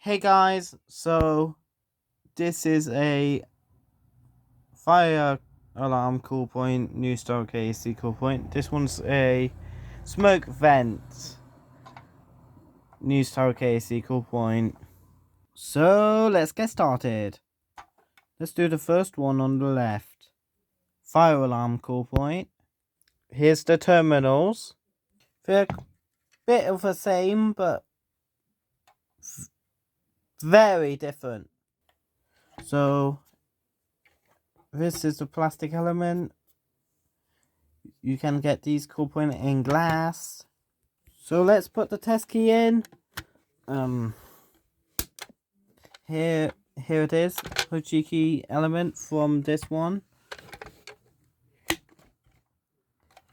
Hey guys, so this is a fire alarm cool point, new stock AC cool point. This one's a smoke vent, new stock AC cool point. So let's get started. Let's do the first one on the left. Fire alarm cool point. Here's the terminals. They're a bit of the same, but very different. So this is the plastic element. You can get these cool point in glass. So let's put the test key in. Here it is. Hotchkiss element from this one.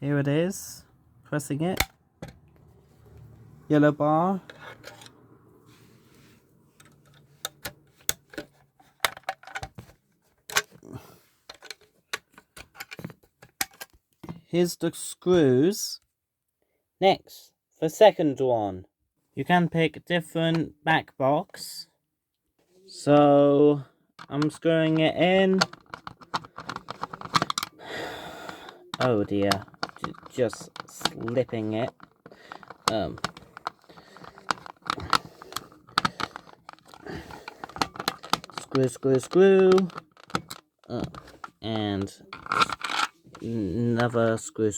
Here it is. Pressing it. Yellow bar. Here's the screws. Next, the second one. You can pick different back box. So I'm screwing it in. Oh dear, just slipping it. Screw. And another screw.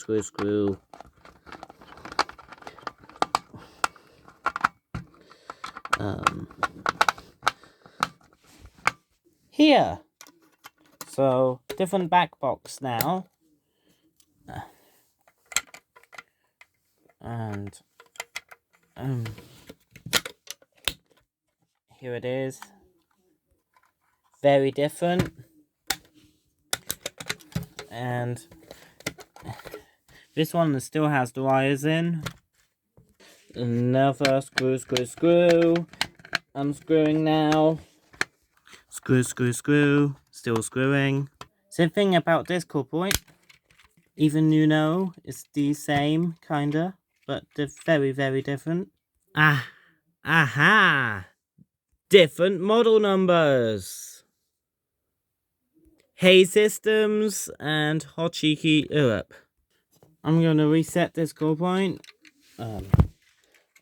Here. So different back box now. And here it is. Very different. And this one still has the wires in. Another screw. Unscrewing now. Screw. Still screwing. Same thing about this cool point. Even it's the same kinda, but they're very, very different. Aha! Different model numbers. Hey Systems and Hotchkiss Europe. I'm gonna reset this cool point.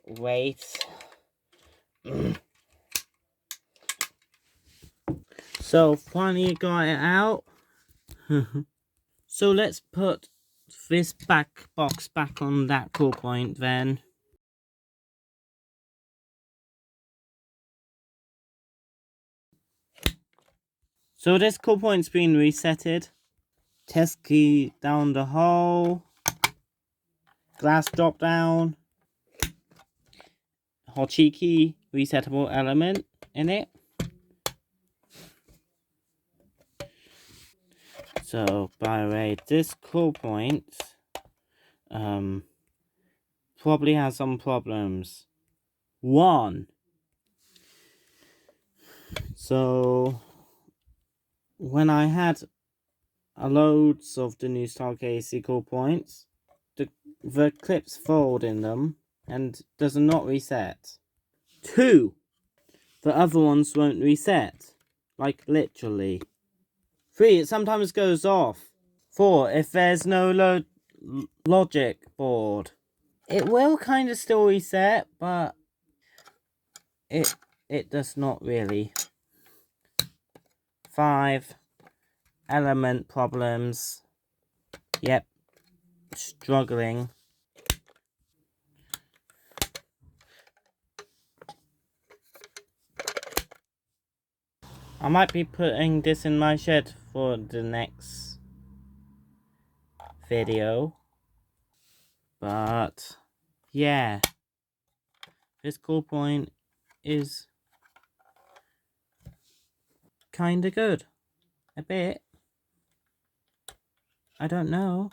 Wait. So finally got it out. So let's put this back box back on that cool point then. So this cool point's been resetted. Test key down the hole. Glass drop down. Hotchkiss resettable element in it. So by the way, this cool point probably has some problems. One. So when I had loads of the new stock AC cool points, the clips fold in them and does not reset. 2. The other ones won't reset. Like literally. 3. It sometimes goes off. 4. If there's no logic board, it will kind of still reset, but it does not really. 5. Element problems. Yep. Struggling. I might be putting this in my shed for the next video. But yeah. This cool point is kinda good. A bit. I don't know.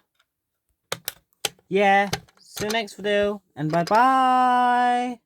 Yeah. See you next video and bye bye.